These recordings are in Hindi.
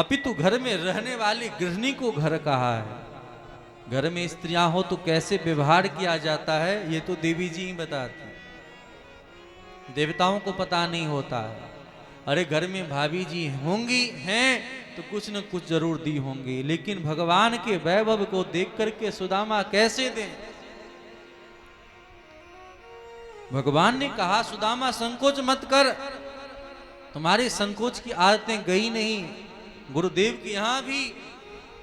अपितु घर में रहने वाली गृहिणी को घर कहा है। घर में स्त्रियां हो तो कैसे व्यवहार किया जाता है ये तो देवी जी ही बताती, देवताओं को पता नहीं होता है। अरे घर में भाभी जी होंगी हैं तो कुछ न कुछ जरूर दी होंगी, लेकिन भगवान के वैभव को देख करके सुदामा कैसे दें। भगवान ने कहा सुदामा संकोच मत कर, तुम्हारे संकोच की आदतें गई नहीं। गुरुदेव के यहां भी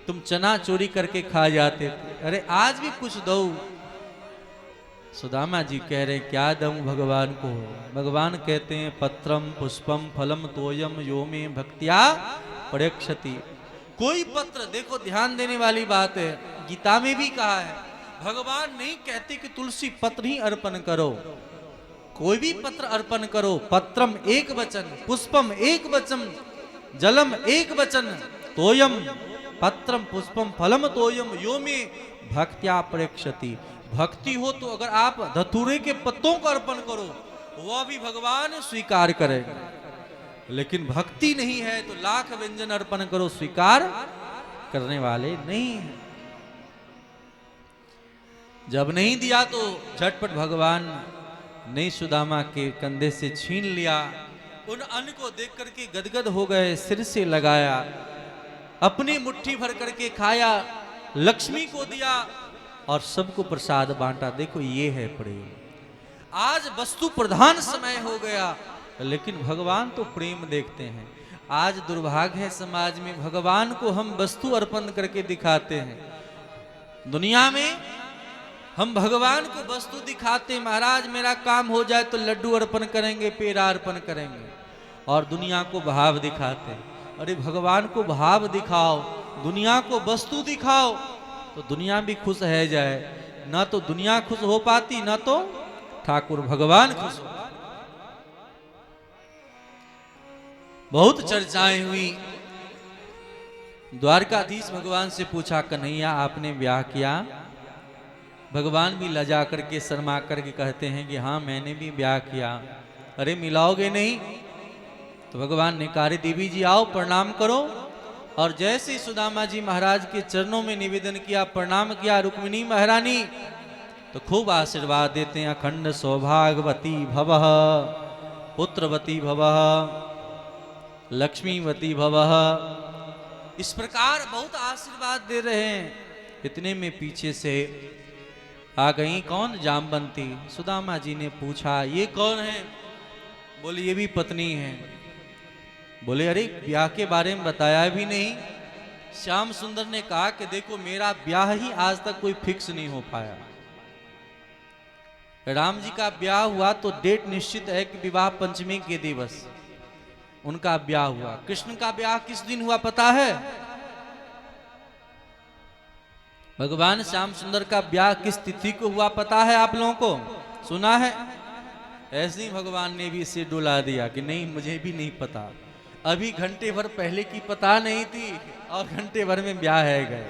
तुम चना चोरी करके खा जाते थे, अरे आज भी कुछ दो। सुदामा जी कह रहे क्या दूं भगवान को। भगवान कहते हैं पत्रम पुष्पम फलम तोयम यो में भक्तिया परेक्षति। कोई पत्र, देखो ध्यान देने वाली बात है, गीता में भी कहा है, भगवान नहीं कहते कि तुलसी पत्र ही अर्पण करो, कोई भी पत्र अर्पण करो। पत्रम एक वचन, पुष्पम एक वचन, जलम एक वचन, तोयम पत्रम पुष्पम फलम तोयम यो में भक्त्या परेक्षति। भक्ति हो तो अगर आप धतूरे के पत्तों को अर्पण करो वह भी भगवान स्वीकार करेगा, लेकिन भक्ति नहीं है तो लाख व्यंजन अर्पण करो, स्वीकार करने वाले नहीं है। जब नहीं दिया तो झटपट भगवान ने सुदामा के कंधे से छीन लिया। उन अन्न को देख करके गदगद हो गए, सिर से लगाया, अपनी मुट्ठी भर करके खाया, लक्ष्मी को दिया और सबको प्रसाद बांटा। देखो ये है प्रेम। आज वस्तु प्रधान समय हो गया, लेकिन भगवान तो प्रेम देखते हैं। आज दुर्भाग्य है समाज में, भगवान को हम वस्तु अर्पण करके दिखाते हैं। दुनिया में हम भगवान को वस्तु दिखाते, महाराज मेरा काम हो जाए तो लड्डू अर्पण करेंगे, पेड़ा अर्पण करेंगे, और दुनिया को भाव दिखाते। अरे भगवान को भाव दिखाओ, दुनिया को वस्तु दिखाओ तो दुनिया भी खुश है जाए। ना तो दुनिया खुश हो पाती, ना तो ठाकुर भगवान खुश हो। बहुत चर्चाएं हुई। द्वारकाधीश भगवान से पूछा कन्हैया आपने ब्याह किया? भगवान भी लजा करके शर्मा करके कहते हैं कि हाँ मैंने भी ब्याह किया। अरे मिलाओगे नहीं? तो भगवान ने कहा देवी जी आओ प्रणाम करो। और जैसे ही सुदामा जी महाराज के चरणों में निवेदन किया, प्रणाम किया, रुक्मिणी महारानी तो खूब आशीर्वाद देते हैं, अखंड सौभाग्यवती भवः, पुत्रवती भवः, लक्ष्मीवती भवः। इस प्रकार बहुत आशीर्वाद दे रहे हैं। इतने में पीछे से आ गई कौन? जामवंती। सुदामा जी ने पूछा ये कौन है? बोले ये भी पत्नी है। बोले अरे ब्याह के बारे में बताया भी नहीं। श्याम सुंदर ने कहा कि देखो मेरा ब्याह ही आज तक कोई फिक्स नहीं हो पाया। राम जी का ब्याह हुआ तो डेट निश्चित है कि विवाह पंचमी के दिवस उनका ब्याह हुआ। कृष्ण का ब्याह किस दिन हुआ पता है? भगवान श्याम सुंदर का ब्याह किस तिथि को हुआ पता है आप लोगों को? सुना है? ऐसे ही भगवान ने भी इसे डुला दिया कि नहीं मुझे भी नहीं पता। अभी घंटे भर पहले की पता नहीं थी और घंटे भर में ब्याह है गए।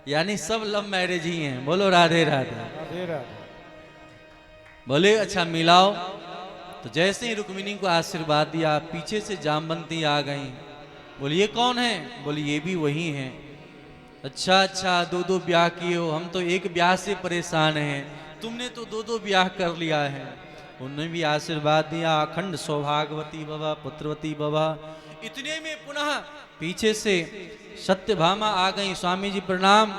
यानी सब लव मैरिज ही हैं। बोलो राधे राधे। राधे राधे। बोले अच्छा मिलाओ। तो जैसे ही रुक्मिणी को आशीर्वाद दिया, पीछे से जामवंती आ गई। बोले ये कौन है? बोले ये भी वही है। अच्छा अच्छा दो दो ब्याह किए हो, हम तो एक ब्याह से परेशान हैं, तुमने तो दो दो ब्याह कर लिया है। उन्होंने भी आशीर्वाद दिया, अखंड सौभाग्यवती भवा, पुत्रवती भवा। इतने में पुनः पीछे से सत्यभामा आ गई। स्वामी जी प्रणाम।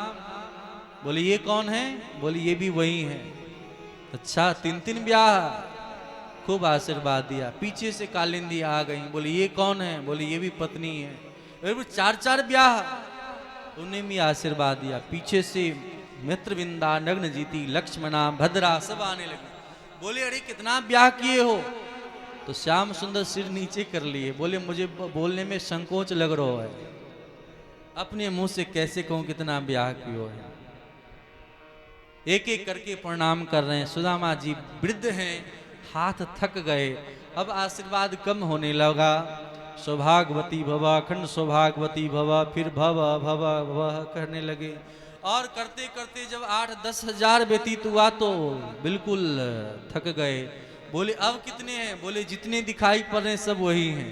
बोले ये कौन है? बोले ये भी वही है। अच्छा तीन तीन ब्याह, खूब आशीर्वाद दिया। पीछे से कालिंदी आ गई। बोले ये कौन है? बोले ये भी पत्नी है। अरे चार चार ब्याह, उन्हें भी आशीर्वाद दिया। पीछे से मित्रविंदा, नग्नजीती, लक्ष्मणा, भद्रा सब आने लगे। बोले अरे कितना ब्याह किए हो? तो श्याम सुंदर सिर नीचे कर लिए। बोले मुझे बोलने में संकोच लग रहा है, अपने मुंह से कैसे कहूं कितना ब्याह किए हो। एक एक करके प्रणाम कर रहे हैं। सुदामा जी वृद्ध हैं, हाथ थक गए, अब आशीर्वाद कम होने लगा। सौभाग्यवती भवा, अखंड सौभाग्यवती भवा, फिर भव भव भव करने लगे। और करते करते जब 8-10 हजार व्यतीत हुआ तो बिल्कुल थक गए। बोले अब कितने हैं? बोले जितने दिखाई पड़ रहे हैं सब वही हैं।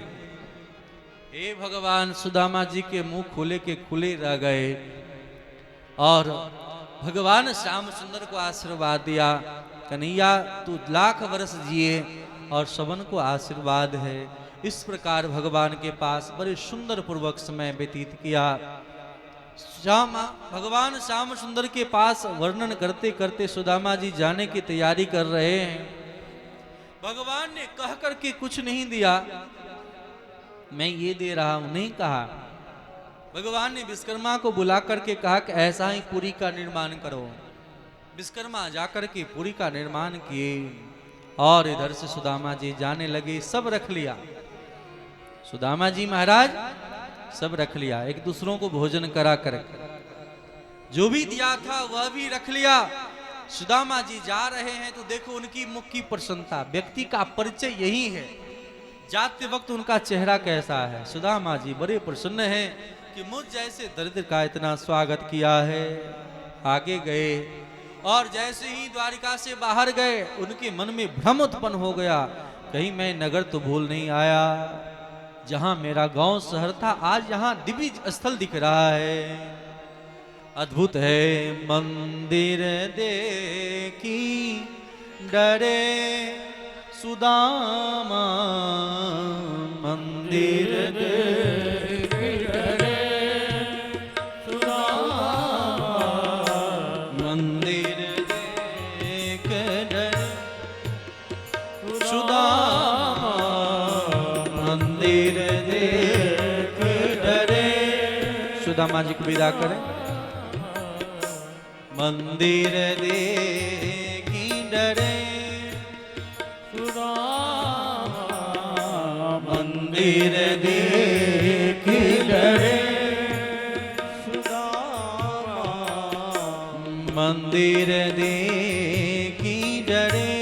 हे भगवान, सुदामा जी के मुंह खुले के खुले रह गए और भगवान श्याम सुंदर को आशीर्वाद दिया, कन्हैया तू लाख वर्ष जिए और सबन को आशीर्वाद है। इस प्रकार भगवान के पास बड़े सुंदर पूर्वक समय व्यतीत किया। भगवान श्याम सुंदर के पास वर्णन करते करते सुदामा जी जाने की तैयारी कर रहे हैं। भगवान ने कह करके कुछ नहीं दिया, मैं ये दे रहा हूं नहीं कहा। भगवान ने विश्वकर्मा को बुला करके कहा कि ऐसा ही पुरी का निर्माण करो। विश्वकर्मा जाकर के पुरी का निर्माण किए और इधर से सुदामा जी जाने लगे। सब रख लिया, सुदामा जी महाराज सब रख लिया, एक दूसरों को भोजन करा कर जो भी दिया था वह भी रख लिया। सुदामा जी जा रहे हैं तो देखो उनकी मुख की प्रसन्नता, व्यक्ति का परिचय यही है, जाते वक्त उनका चेहरा कैसा है। सुदामा जी बड़े प्रसन्न हैं कि मुझ जैसे दरिद्र का इतना स्वागत किया है। आगे गए और जैसे ही द्वारिका से बाहर गए उनके मन में भ्रम उत्पन्न हो गया, कहीं मैं नगर तो भूल नहीं आया, जहां मेरा गांव शहर था आज यहाँ दिव्य स्थल दिख रहा है। अद्भुत है मंदिर देखी डरे सुदामा, मंदिर देखी डरे सुदामा, मंदिर देख डरे सुदामा, मंदिर देख डरे। सुदामा जी को विदा करें। मंदिर देखी डरे सुदामा, मंदिर देखी डरे सुदामा, मंदिर देखी डरे।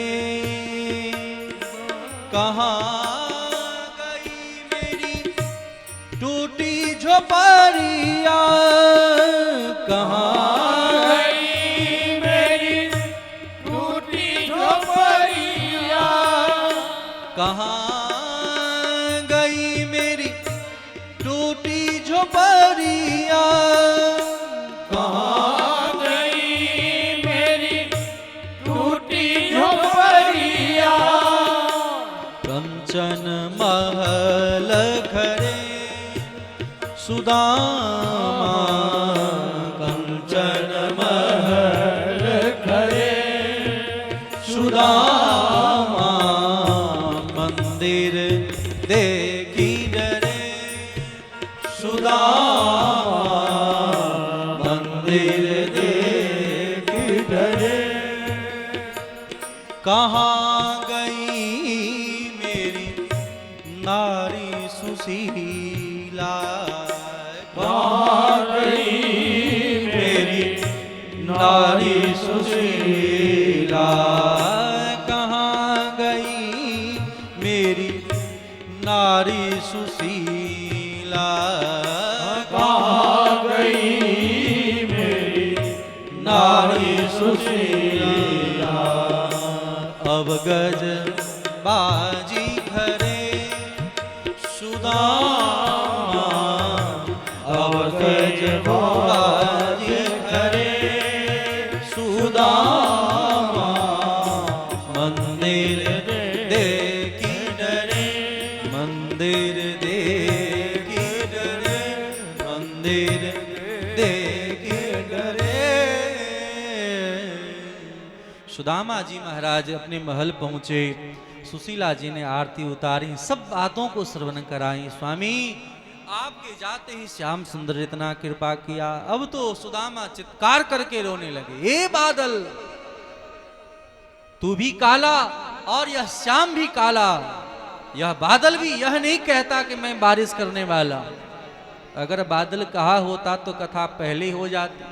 कहाँ गई मेरी टूटी झोपड़िया, कहाँ कहाँ गई मेरी टूटी झोपड़िया, कहाँ गई मेरी टूटी झोपड़िया। कंचन महल खड़े सुदामा, कंचन महल खड़े सुदामा, मंदिर देखी डरे सुदामा, मंदिर देखी डरे। कहाँ गई मेरी नारी सुशीला, कहाँ गई मेरी नारी सुशीला, नारी सुशीला, कहाँ गई मेरी नारी सुशीला। अब गज बाजी खरे सुदामा, अब गज बाजी खरे सुदामा, मंदिर देखी डरे, मंदिर देखी डरे, मंदिर देखी डरे। सुदामा जी महाराज अपने महल पहुंचे, सुशीला जी ने आरती उतारी, सब बातों को श्रवण कराई। स्वामी आपके जाते ही श्याम सुंदर इतना कृपा किया। अब तो सुदामा चित्कार करके रोने लगे, ए बादल तू भी काला और यह श्याम भी काला, यह बादल भी यह नहीं कहता कि मैं बारिश करने वाला। अगर बादल कहा होता तो कथा पहले हो जाती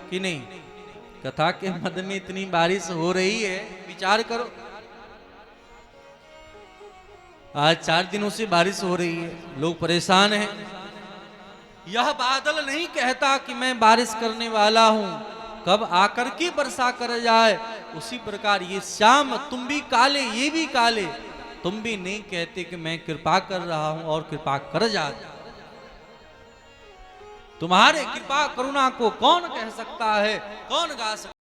कि नहीं। कथा के मध्य में इतनी बारिश हो रही है, विचार करो। आज 4 दिनों से बारिश हो रही है, लोग परेशान हैं। यह बादल नहीं कहता कि मैं बारिश करने वाला हूं, कब आकर के वर्षा कर जाए। उसी प्रकार ये श्याम तुम भी काले ये भी काले, तुम भी नहीं कहते कि मैं कृपा कर रहा हूं और कृपा कर जाते। तुम्हारे कृपा करुणा को कौन कह सकता है, कौन गा सकता